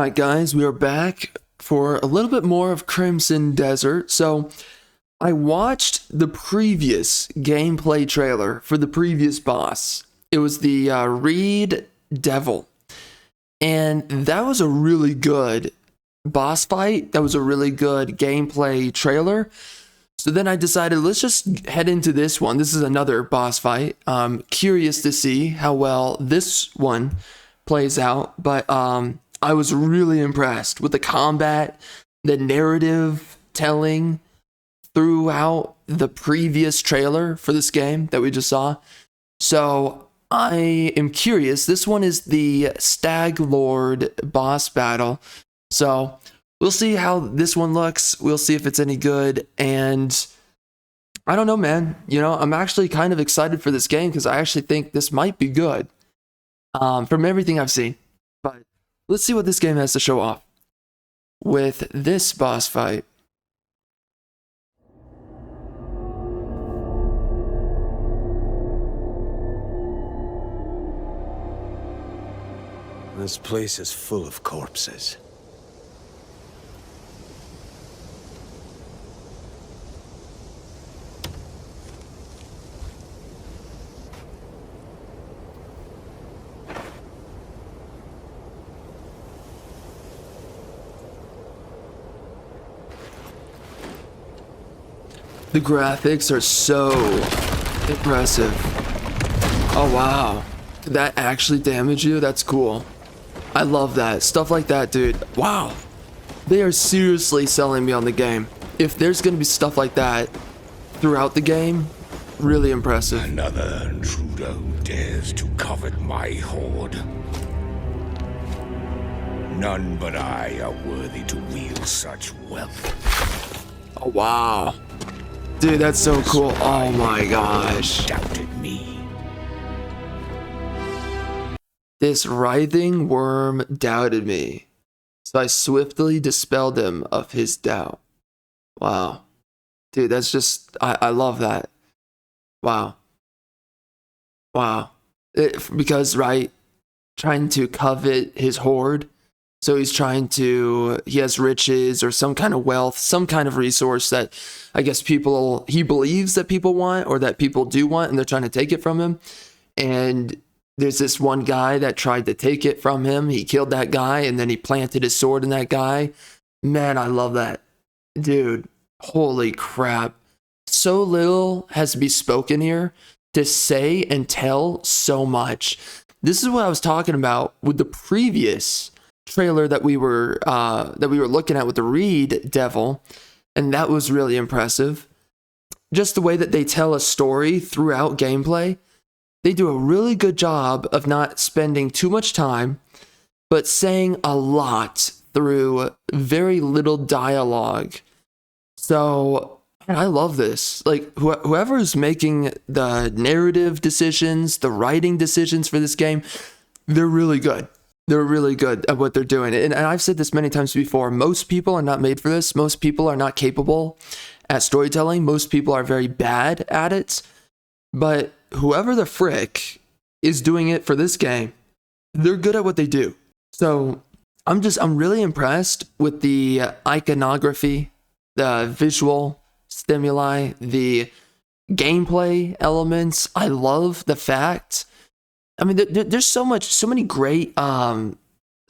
Alright guys, we are back for a little bit more of Crimson Desert. So, I watched the previous gameplay trailer for the previous boss. It was the Reed Devil. And that was a really good boss fight. That was a really good gameplay trailer. So then I decided, let's just head into this one. This is another boss fight. Curious to see how well this one plays out. But I was really impressed with the combat, the narrative telling throughout the previous trailer for this game that we just saw. So I am curious. This one is the Staglord boss battle. So we'll see how this one looks. We'll see if it's any good. And I don't know, man. You know, I'm actually kind of excited for this game because I actually think this might be good from everything I've seen. But let's see what this game has to show off with this boss fight. This place is full of corpses. The graphics are so impressive. Oh wow. Did that actually damage you? That's cool. I love that. Stuff like that, dude. Wow. They are seriously selling me on the game. If there's gonna be stuff like that throughout the game, really impressive. Another intruder dares to covet my hoard. None but I are worthy to wield such wealth. Oh wow. Dude, that's so cool. Oh my gosh. Doubted me. This writhing worm doubted me, so I swiftly dispelled him of his doubt. Wow. Dude, that's just, I love that. Wow. Wow. Because, right, trying to covet his hoard, so he's he has riches or some kind of wealth, some kind of resource that I guess he believes that people want or that people do want, and they're trying to take it from him. And there's this one guy that tried to take it from him. He killed that guy, and then he planted his sword in that guy. Man, I love that. Dude, holy crap. So little has to be spoken here to say and tell so much. This is what I was talking about with the previous trailer that we were looking at with the Reed Devil, and that was really impressive. Just the way that they tell a story throughout gameplay. They do a really good job of not spending too much time, but saying a lot through very little dialogue. So, I love this. Like, whoever's making the narrative decisions, the writing decisions for this game, they're really good. They're really good at what they're doing. And I've said this many times before. Most people are not made for this. Most people are not capable at storytelling. Most people are very bad at it. But whoever the frick is doing it for this game, they're good at what they do. So I'm really impressed with the iconography, the visual stimuli, the gameplay elements. I love the fact, I mean, there's so many great elements,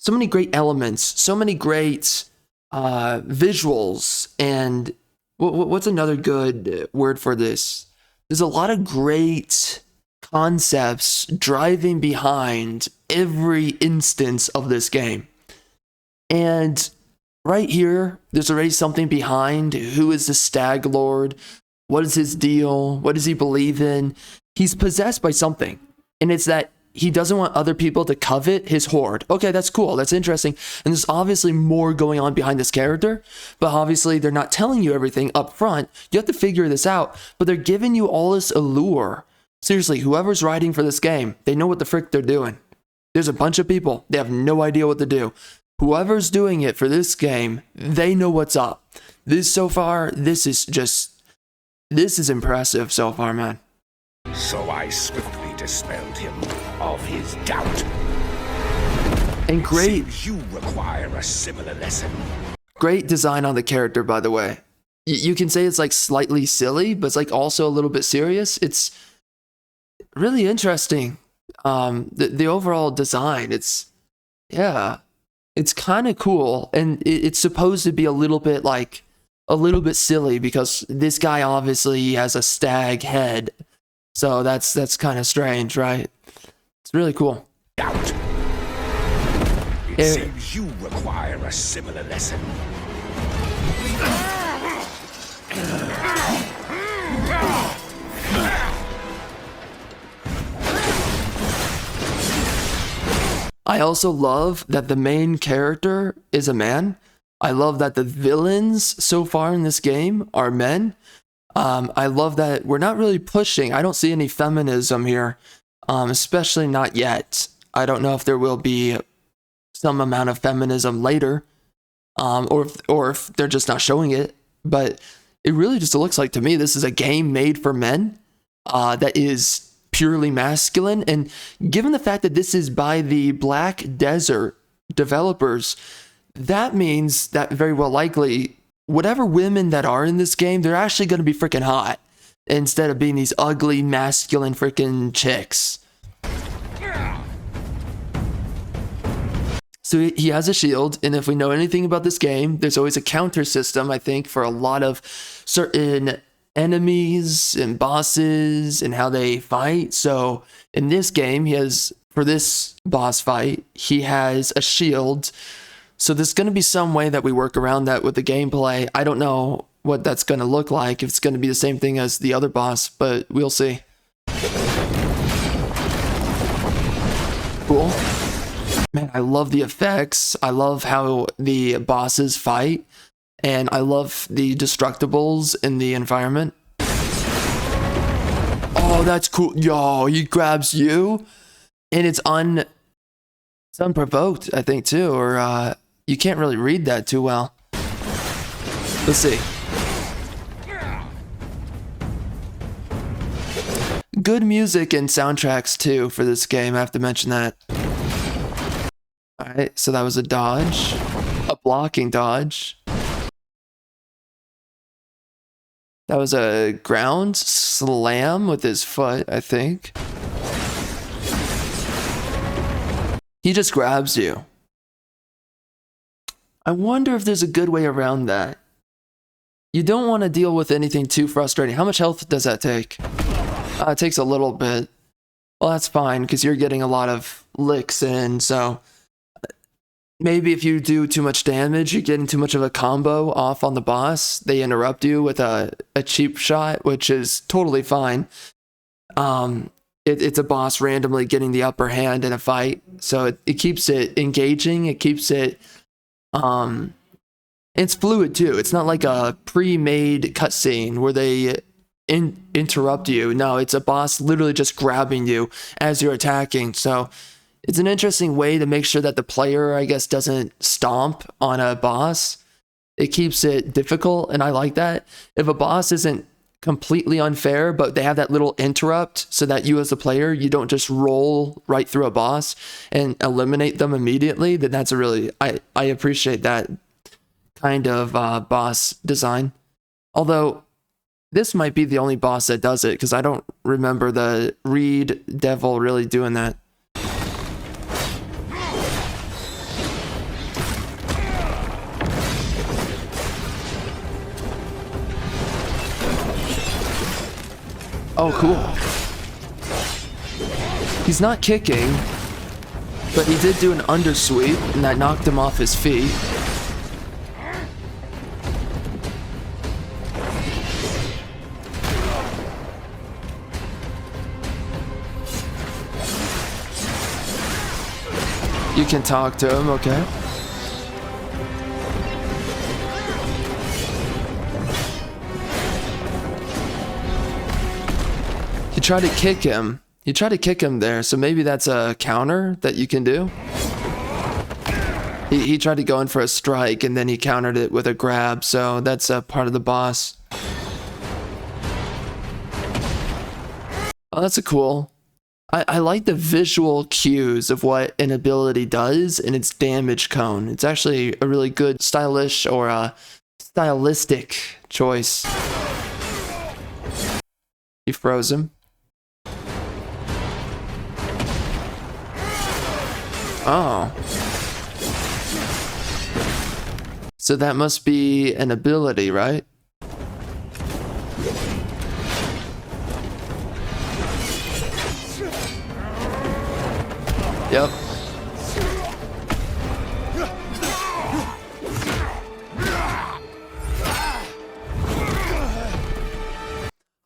so many great visuals, and what's another good word for this? There's a lot of great concepts driving behind every instance of this game. And right here, there's already something behind. Who is the Staglord? What is his deal? What does he believe in? He's possessed by something. And it's that he doesn't want other people to covet his hoard. Okay, that's cool. That's interesting. And there's obviously more going on behind this character, but obviously they're not telling you everything up front. You have to figure this out, but they're giving you all this allure. Seriously, whoever's writing for this game, they know what the frick they're doing. There's a bunch of people. They have no idea what to do. Whoever's doing it for this game, they know what's up. This is impressive so far, man. So I swiftly dispelled him of his doubt. And great, Seems you require a similar lesson. great design on the character, by the way. You can say it's like slightly silly, but it's like also a little bit serious. It's really interesting. The overall design, it's kind of cool, and it's supposed to be a little bit silly because this guy obviously has a stag head, so that's kind of strange, right? It's really cool. Doubt. It seems you require a similar lesson. I also love that the main character is a man. I love that the villains so far in this game are men. I love that we're not really pushing. I don't see any feminism here, especially not yet. I don't know if there will be some amount of feminism later, or if they're just not showing it. But it really just looks like to me this is a game made for men that is purely masculine. And given the fact that this is by the Black Desert developers, that means that very well likely whatever women that are in this game, they're actually going to be freaking hot instead of being these ugly masculine freaking chicks. So he has a shield, and if we know anything about this game, there's always a counter system, I think, for a lot of certain enemies and bosses and how they fight. So in this game, for this boss fight, he has a shield. So there's going to be some way that we work around that with the gameplay. I don't know what that's going to look like, if it's going to be the same thing as the other boss, but we'll see. Cool. Man, I love the effects. I love how the bosses fight. And I love the destructibles in the environment. Oh, that's cool. Yo, he grabs you. And it's unprovoked, I think, too. Or you can't really read that too well. Let's see. Good music and soundtracks, too, for this game. I have to mention that. Alright, so that was a dodge. A blocking dodge. That was a ground slam with his foot, I think. He just grabs you. I wonder if there's a good way around that. You don't want to deal with anything too frustrating. How much health does that take? It takes a little bit. Well, that's fine, because you're getting a lot of licks in, so maybe if you do too much damage, you're getting too much of a combo off on the boss, they interrupt you with a cheap shot, which is totally fine. It's a boss randomly getting the upper hand in a fight, so it keeps it engaging, it keeps it, it's fluid too. It's not like a pre-made cutscene where they interrupt you. No, it's a boss literally just grabbing you as you're attacking, so it's an interesting way to make sure that the player, I guess, doesn't stomp on a boss. It keeps it difficult, and I like that. If a boss isn't completely unfair, but they have that little interrupt so that you as a player, you don't just roll right through a boss and eliminate them immediately, then that's a really, I appreciate that kind of boss design. Although, this might be the only boss that does it, because I don't remember the Reed Devil really doing that. Oh, cool. He's not kicking, but he did do an undersweep, and that knocked him off his feet. You can talk to him, okay? He tried to kick him. He tried to kick him there, so maybe that's a counter that you can do. He tried to go in for a strike, and then he countered it with a grab, so that's a part of the boss. Oh, that's a cool. I like the visual cues of what an ability does and its damage cone. It's actually a really good stylish or a stylistic choice. You froze him. Oh. So that must be an ability, right? Yep.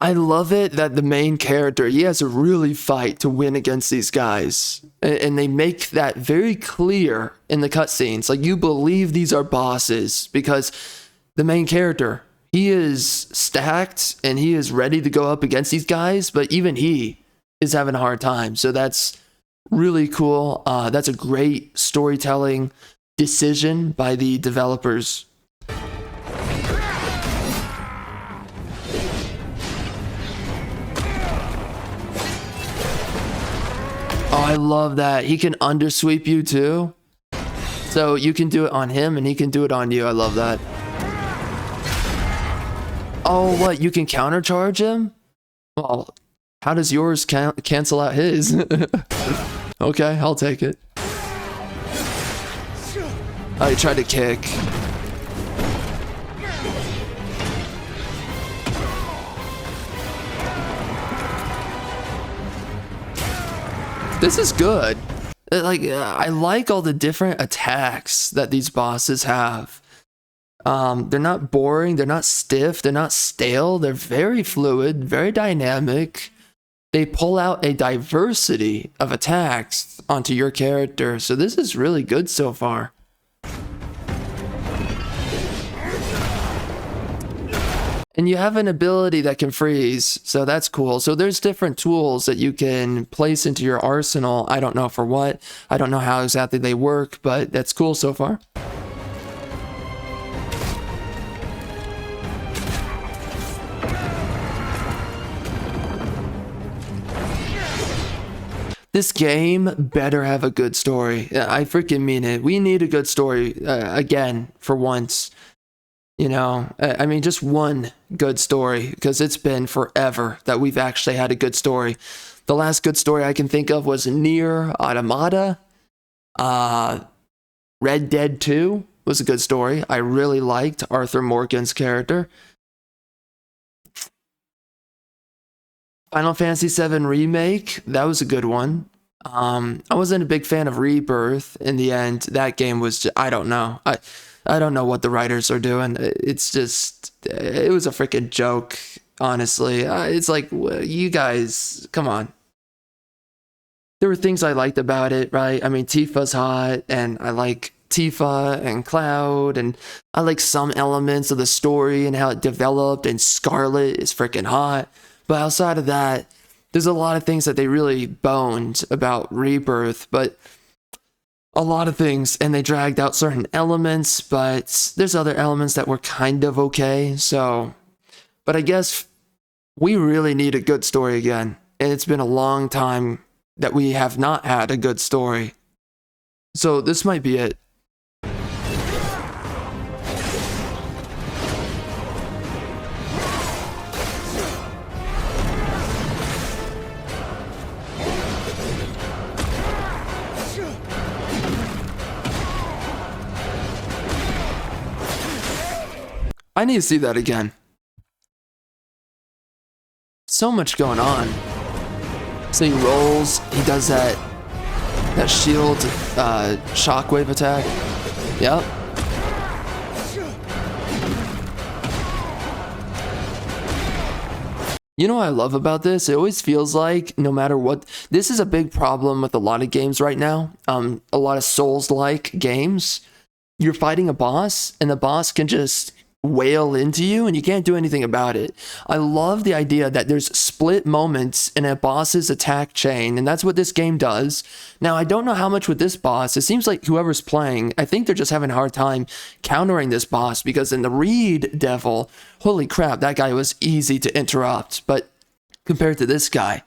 I love it that the main character, he has to really fight to win against these guys. And they make that very clear in the cutscenes. Like, you believe these are bosses because the main character, he is stacked and he is ready to go up against these guys, but even he is having a hard time. So that's really cool. That's a great storytelling decision by the developers. Oh, I love that. He can undersweep you too. So you can do it on him and he can do it on you. I love that. Oh, what? You can countercharge him? Well, how does yours cancel out his? Okay, I'll take it. Oh, he tried to kick. This is good. Like, I like all the different attacks that these bosses have. They're not boring, they're not stiff, they're not stale, they're very fluid, very dynamic. They pull out a diversity of attacks onto your character, so this is really good so far. And you have an ability that can freeze, so that's cool. So there's different tools that you can place into your arsenal. I don't know for what. I don't know how exactly they work, but that's cool so far. This game better have a good story. I freaking mean it. We need a good story again for once. You know, I mean, just one good story, because it's been forever that we've actually had a good story. The last good story I can think of was Nier Automata. Red Dead 2 was a good story. I really liked Arthur Morgan's character. Final Fantasy VII Remake, that was a good one. I wasn't a big fan of Rebirth in the end. That game was just, I don't know. I don't know what the writers are doing. It's just, it was a freaking joke, honestly. It's like, you guys, come on. There were things I liked about it, right? I mean, Tifa's hot, and I like Tifa and Cloud, and I like some elements of the story and how it developed, and Scarlet is freaking hot. But outside of that, there's a lot of things that they really boned about Rebirth, but a lot of things, and they dragged out certain elements, but there's other elements that were kind of okay. So, but I guess we really need a good story again, and it's been a long time that we have not had a good story. So this might be it. I need to see that again. So much going on. So he rolls, he does that shield shockwave attack. Yep. You know what I love about this? It always feels like no matter what, this is a big problem with a lot of games right now. A lot of Souls-like games. You're fighting a boss, and the boss can just wail into you and you can't do anything about it. I love the idea that there's split moments in a boss's attack chain, and that's what this game does. Now, I don't know how much with this boss. It seems like whoever's playing, I think they're just having a hard time countering this boss, because in the Reed Devil, holy crap, that guy was easy to interrupt. But compared to this guy,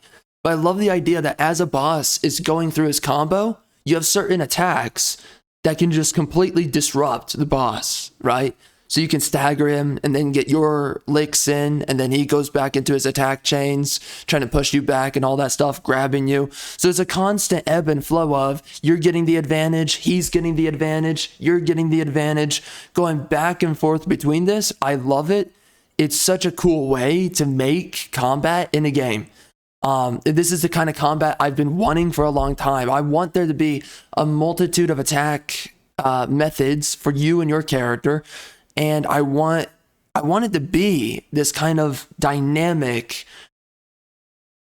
But I love the idea that as a boss is going through his combo, you have certain attacks that can just completely disrupt the boss, right? So you can stagger him and then get your licks in, and then he goes back into his attack chains, trying to push you back and all that stuff, grabbing you. So it's a constant ebb and flow of you're getting the advantage, he's getting the advantage, you're getting the advantage, going back and forth between this. I love it. It's such a cool way to make combat in a game. This is the kind of combat I've been wanting for a long time. I want there to be a multitude of attack methods for you and your character. And I want it to be this kind of dynamic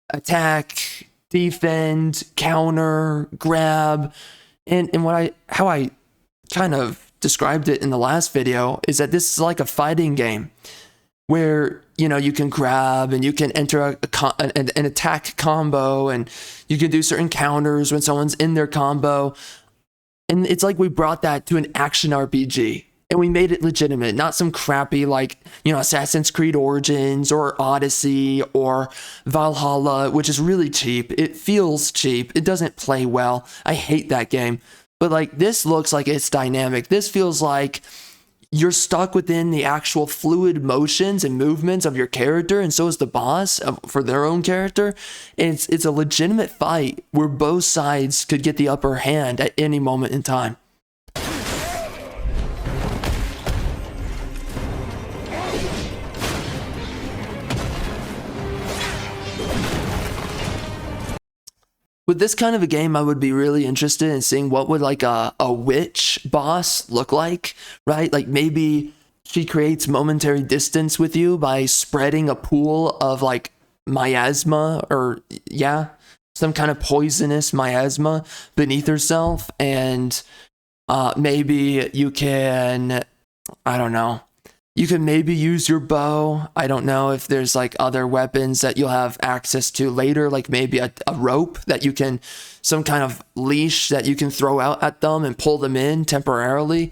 attack, defend, counter, grab. And how I kind of described it in the last video is that this is like a fighting game where, you know, you can grab and you can enter an attack combo, and you can do certain counters when someone's in their combo. And it's like we brought that to an action RPG. And we made it legitimate, not some crappy like, you know, Assassin's Creed Origins or Odyssey or Valhalla, which is really cheap. It feels cheap. It doesn't play well. I hate that game. But like, this looks like it's dynamic. This feels like you're stuck within the actual fluid motions and movements of your character, and so is the boss for their own character. And it's a legitimate fight where both sides could get the upper hand at any moment in time. With this kind of a game, I would be really interested in seeing what would like a witch boss look like, right? Like maybe she creates momentary distance with you by spreading a pool of like miasma, or yeah, some kind of poisonous miasma beneath herself. And maybe you can, I don't know, you can maybe use your bow. I don't know if there's like other weapons that you'll have access to later, like maybe a rope that you can, some kind of leash that you can throw out at them and pull them in temporarily,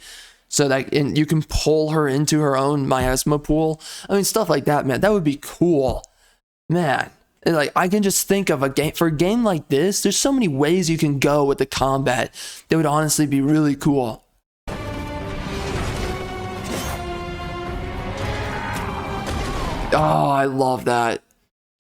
so that you can pull her into her own miasma pool. I mean, stuff like that, man. That would be cool, man. And like, I can just think of a game, for a game like this, there's so many ways you can go with the combat that would honestly be really cool. Oh, I love that.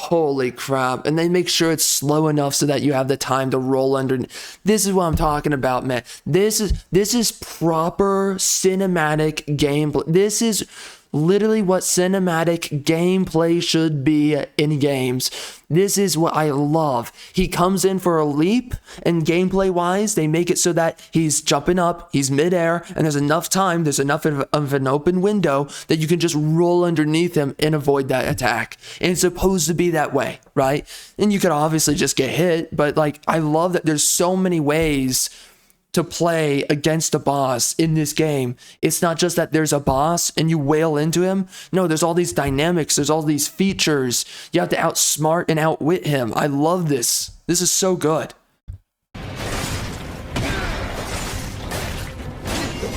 Holy crap. And they make sure it's slow enough so that you have the time to roll under. This is what I'm talking about, man. This is proper cinematic gameplay. This is literally what cinematic gameplay should be in games. This is what I love. He comes in for a leap, and gameplay wise, they make it so that he's jumping up, he's midair, and there's enough time, there's enough of an open window that you can just roll underneath him and avoid that attack. And it's supposed to be that way, right? And you could obviously just get hit, but like, I love that there's so many ways to play against a boss in this game. It's not just that there's a boss and you wail into him. No, there's all these dynamics, there's all these features. You have to outsmart and outwit him. I love this. This is so good.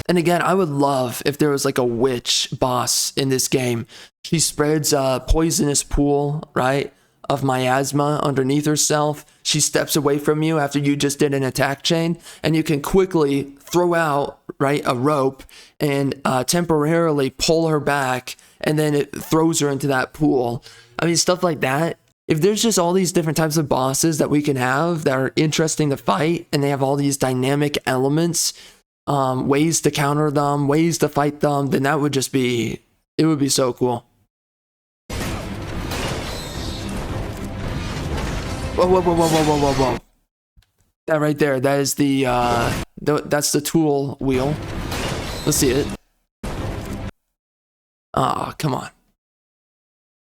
And again, I would love if there was like a witch boss in this game. She spreads a poisonous pool, right, of miasma underneath herself. She steps away from you after you just did an attack chain, and you can quickly throw out, right, a rope and temporarily pull her back, and then it throws her into that pool. I mean, stuff like that. If there's just all these different types of bosses that we can have that are interesting to fight, and they have all these dynamic elements, ways to counter them, ways to fight them, then that would just be, it would be so cool. Whoa, whoa, whoa, whoa, whoa, whoa, whoa, whoa. That right there, that is the, that's the tool wheel. Let's see it. Ah, come on.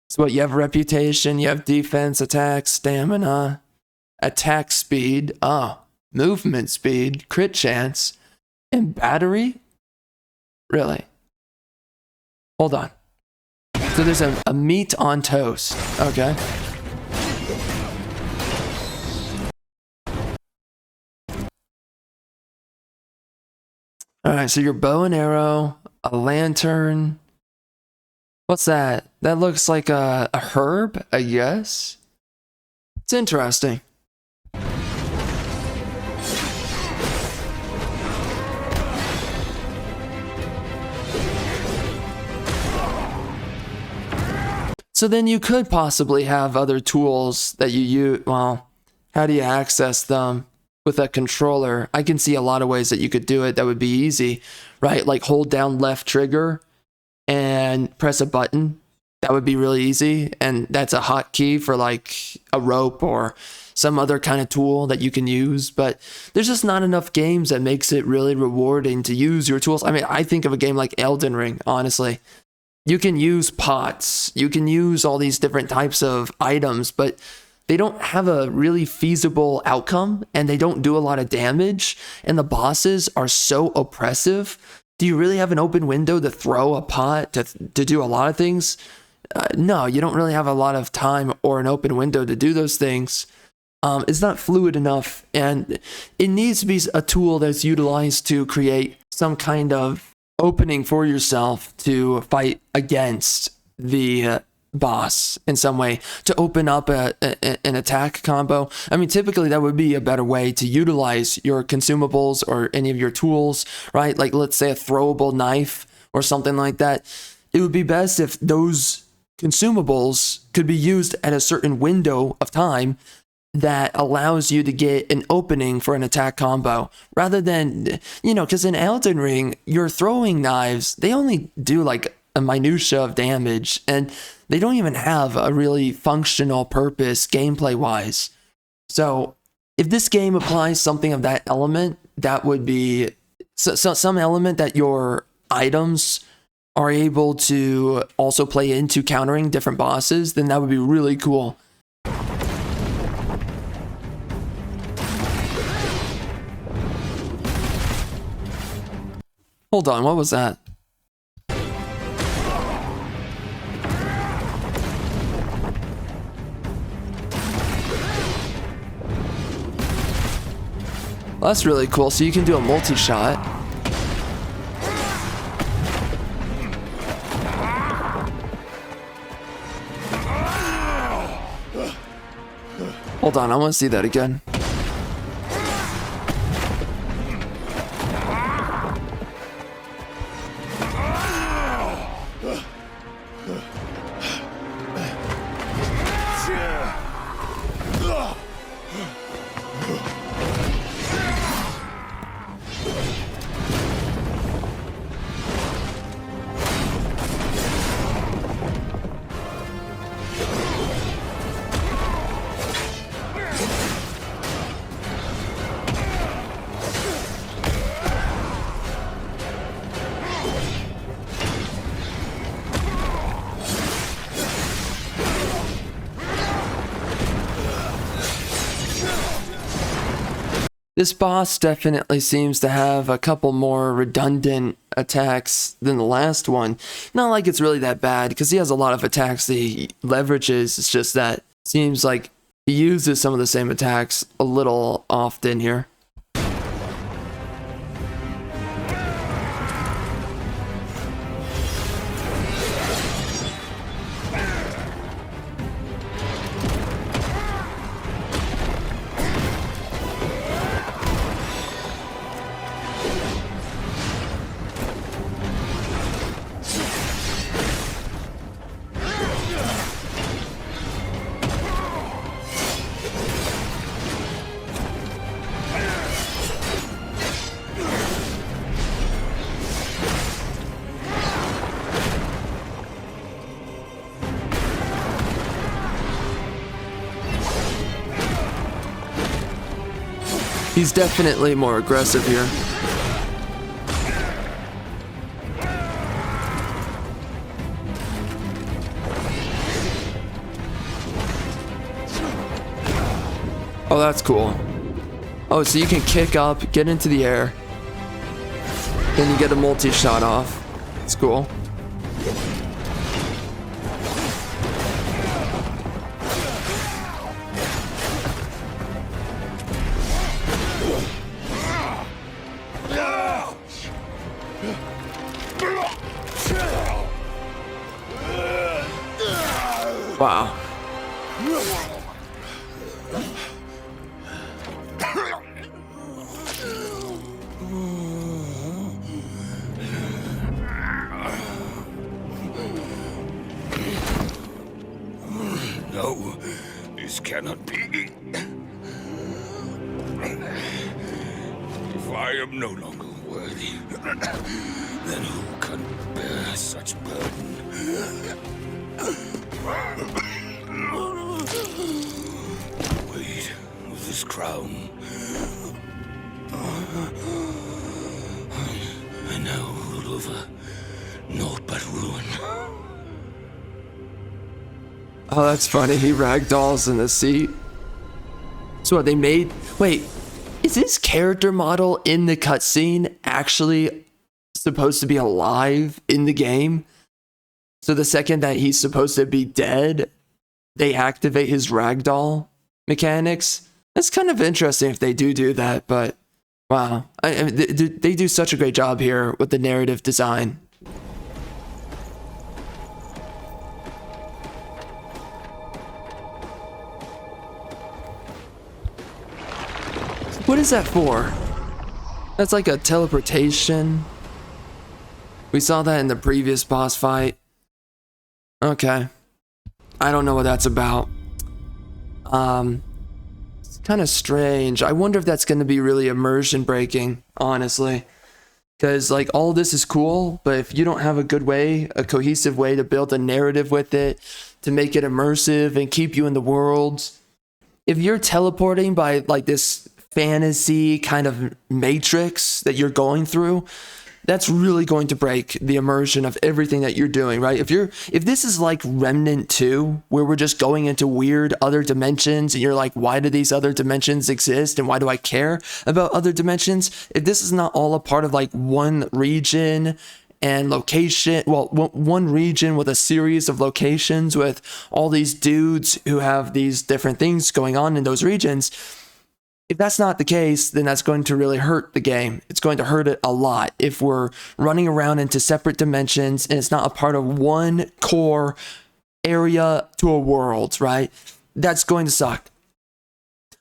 So what, you have reputation, you have defense, attack, stamina, attack speed, movement speed, crit chance, and battery? Really? Hold on. So there's a meat on toast. Okay. All right, so your bow and arrow, a lantern. What's that? That looks like a herb, I guess. It's interesting. So then you could possibly have other tools that you use. Well, how do you access them with a controller? I can see a lot of ways that you could do it that would be easy, right? Like hold down left trigger and press a button. That would be really easy. And that's a hotkey for like a rope or some other kind of tool that you can use. But there's just not enough games that makes it really rewarding to use your tools. I mean, I think of a game like Elden Ring, honestly. You can use pots, you can use all these different types of items, but they don't have a really feasible outcome and they don't do a lot of damage. And the bosses are so oppressive. Do you really have an open window to throw a pot to do a lot of things? No, you don't really have a lot of time or an open window to do those things. It's not fluid enough, and it needs to be a tool that's utilized to create some kind of opening for yourself to fight against the boss in some way, to open up an attack combo. I mean, typically that would be a better way to utilize your consumables or any of your tools, right? Like let's say a throwable knife or something like that. It would be best if those consumables could be used at a certain window of time that allows you to get an opening for an attack combo rather than, because in Elden Ring, your throwing knives, they only do like a minutia of damage and they don't even have a really functional purpose gameplay wise. So if this game applies something of that element, that would be some element that your items are able to also play into countering different bosses, then that would be really cool. Hold on, what was that? Well, that's really cool. So you can do a multi-shot. Hold on, I want to see that again. This boss definitely seems to have a couple more redundant attacks than the last one. Not like it's really that bad, because he has a lot of attacks that he leverages. It's just that it seems like he uses some of the same attacks a little often here. He's definitely more aggressive here. Oh, that's cool. Oh, so you can kick up, get into the air, then you get a multi-shot off. It's cool. Wow. cannot be. If I am no longer worthy, then who can bear such burden? Weight of this crown. I now rule over naught but ruin. Oh, that's funny. He ragdolls in the seat. So what they made? Wait, is his character model in the cutscene actually supposed to be alive in the game? So the second that he's supposed to be dead, they activate his ragdoll mechanics? That's kind of interesting if they do that, but wow. I mean, they do such a great job here with the narrative design. What is that for? That's like a teleportation. We saw that in the previous boss fight. Okay. I don't know what that's about. It's kind of strange. I wonder if that's going to be really immersion breaking, honestly. Because like all this is cool, but if you don't have a good way, a cohesive way to build a narrative with it, to make it immersive and keep you in the world, if you're teleporting by like this fantasy kind of matrix that you're going through, that's really going to break the immersion of everything that you're doing, right? If this is like Remnant 2, where we're just going into weird other dimensions and you're like, why do these other dimensions exist and why do I care about other dimensions? If this is not all a part of like one region and location, well, one region with a series of locations with all these dudes who have these different things going on in those regions, if that's not the case, then that's going to really hurt the game. It's going to hurt it a lot if we're running around into separate dimensions and it's not a part of one core area to a world, right? That's going to suck.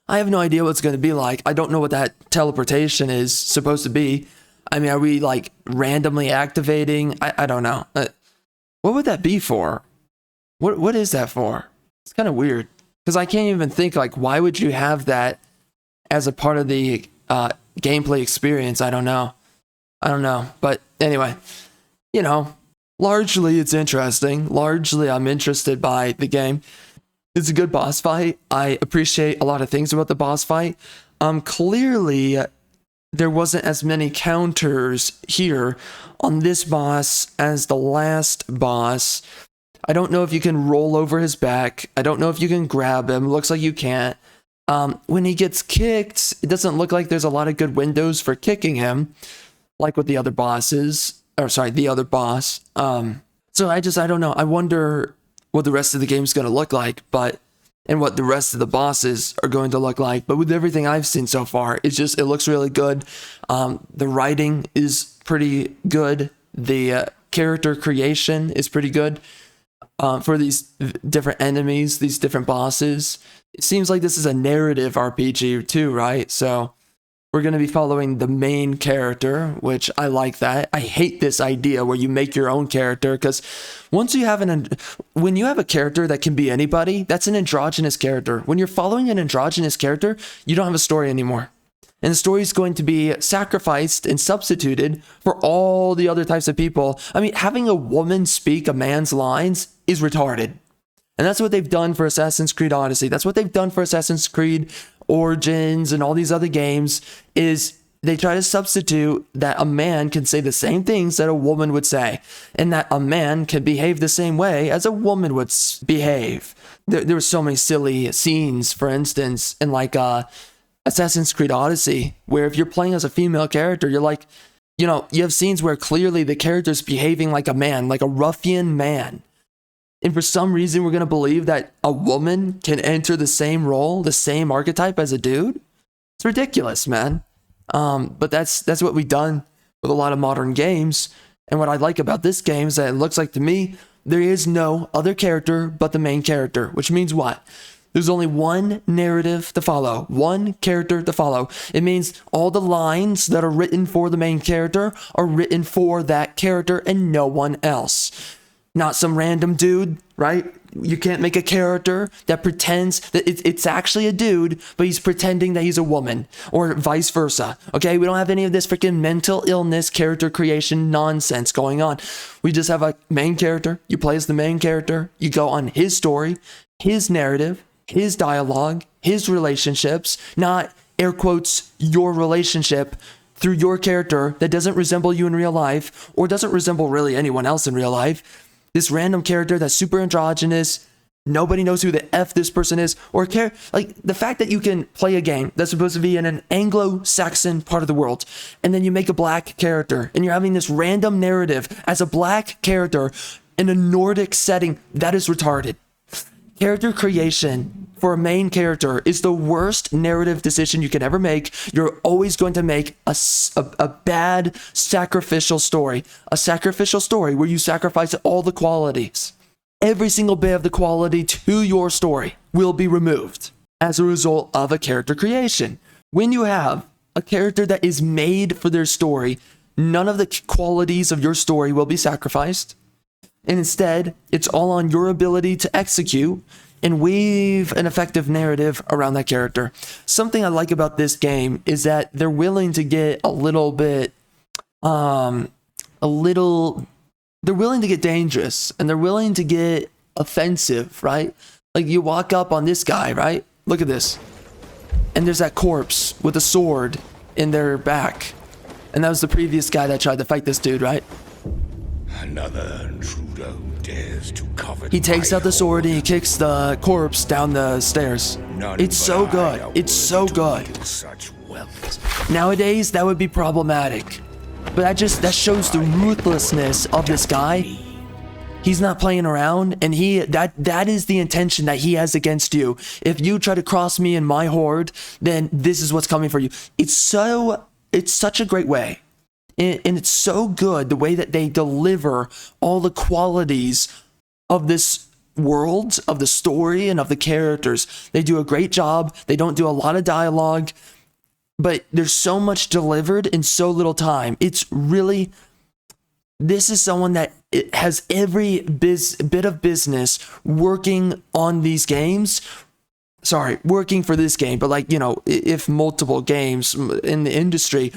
I have no idea what it's going to be like. I don't know what that teleportation is supposed to be. I mean, are we like randomly activating? I don't know. What would that be for? What is that for? It's kind of weird because I can't even think like, why would you have that as a part of the gameplay experience? I don't know. But anyway, you know, largely it's interesting. Largely I'm interested by the game. It's a good boss fight. I appreciate a lot of things about the boss fight. Clearly there wasn't as many counters here on this boss as the last boss. I don't know if you can roll over his back. I don't know if you can grab him. Looks like you can't. When he gets kicked, it doesn't look like there's a lot of good windows for kicking him, like with the other bosses, or sorry, the other boss. So I don't know. I wonder what the rest of the game's going to look like, and what the rest of the bosses are going to look like. But with everything I've seen so far, it looks really good. The writing is pretty good. The character creation is pretty good for these different enemies, these different bosses. It seems like this is a narrative RPG too, right? So we're going to be following the main character, which I like that. I hate this idea where you make your own character, because when you have a character that can be anybody, that's an androgynous character. When you're following an androgynous character, you don't have a story anymore. And the story is going to be sacrificed and substituted for all the other types of people. I mean, having a woman speak a man's lines is retarded. And that's what they've done for Assassin's Creed Odyssey. That's what they've done for Assassin's Creed Origins and all these other games, is they try to substitute that a man can say the same things that a woman would say, and that a man can behave the same way as a woman would behave. There were so many silly scenes, for instance, in like Assassin's Creed Odyssey, where if you're playing as a female character, you're like, you have scenes where clearly the character's behaving like a man, like a ruffian man. And for some reason, we're going to believe that a woman can enter the same role, the same archetype as a dude. It's ridiculous, man. But that's what we've done with a lot of modern games. And what I like about this game is that it looks like to me, there is no other character but the main character, which means what? There's only one narrative to follow, one character to follow. It means all the lines that are written for the main character are written for that character and no one else. Not some random dude, right? You can't make a character that pretends that it's actually a dude, but he's pretending that he's a woman, or vice versa. Okay, we don't have any of this freaking mental illness character creation nonsense going on. We just have a main character. You play as the main character. You go on his story, his narrative, his dialogue, his relationships, not air quotes your relationship through your character that doesn't resemble you in real life, or doesn't resemble really anyone else in real life. This random character that's super androgynous, nobody knows who the F this person is, or care. Like the fact that you can play a game that's supposed to be in an Anglo-Saxon part of the world, and then you make a black character, and you're having this random narrative as a black character in a Nordic setting, that is retarded. Character creation for a main character is the worst narrative decision you can ever make. You're always going to make a bad sacrificial story. A sacrificial story where you sacrifice all the qualities. Every single bit of the quality to your story will be removed as a result of a character creation. When you have a character that is made for their story, none of the qualities of your story will be sacrificed. And instead, it's all on your ability to execute and weave an effective narrative around that character. Something I like about this game is that they're willing to get a little bit, they're willing to get dangerous, and they're willing to get offensive, right? Like you walk up on this guy, right? Look at this. And there's that corpse with a sword in their back. And that was the previous guy that tried to fight this dude, right? Another intruder dares to covet. He takes out the sword and he kicks the corpse down the stairs. It's so good. It's so good. Such wealth. Nowadays, that would be problematic. But that shows the ruthlessness of this guy. He's not playing around, and that is the intention that he has against you. If you try to cross me in my horde, then this is what's coming for you. It's such a great way. And it's so good the way that they deliver all the qualities of this world, of the story, and of the characters. They do a great job. They don't do a lot of dialogue, but there's so much delivered in so little time. It's really, this is someone that has every bit of business working on these games. Sorry, working for this game, but like, you know, if multiple games in the industry,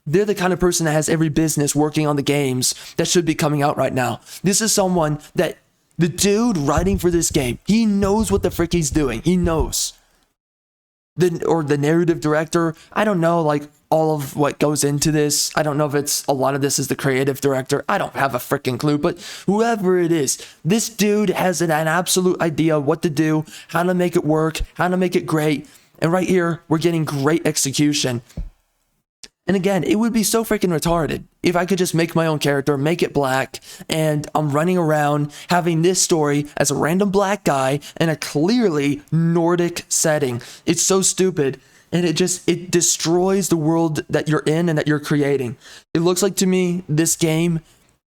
they're the kind of person that has every business working on the games that should be coming out right now. This is someone that the dude writing for this game, he knows what the frick he's doing. He knows. The narrative director, I don't know, like all of what goes into this. I don't know if a lot of this is the creative director. I don't have a freaking clue, but whoever it is, this dude has an absolute idea of what to do, how to make it work, how to make it great. And right here, we're getting great execution. And again, it would be so freaking retarded if I could just make my own character, make it black, and I'm running around having this story as a random black guy in a clearly Nordic setting. It's so stupid, and it destroys the world that you're in and that you're creating. It looks like to me this game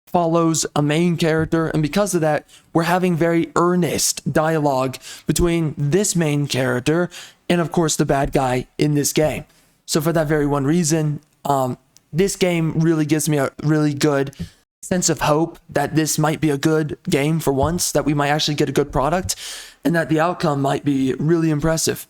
follows a main character, and because of that, we're having very earnest dialogue between this main character and of course the bad guy in this game. So for that very one reason, this game really gives me a really good sense of hope that this might be a good game for once, that we might actually get a good product, and that the outcome might be really impressive.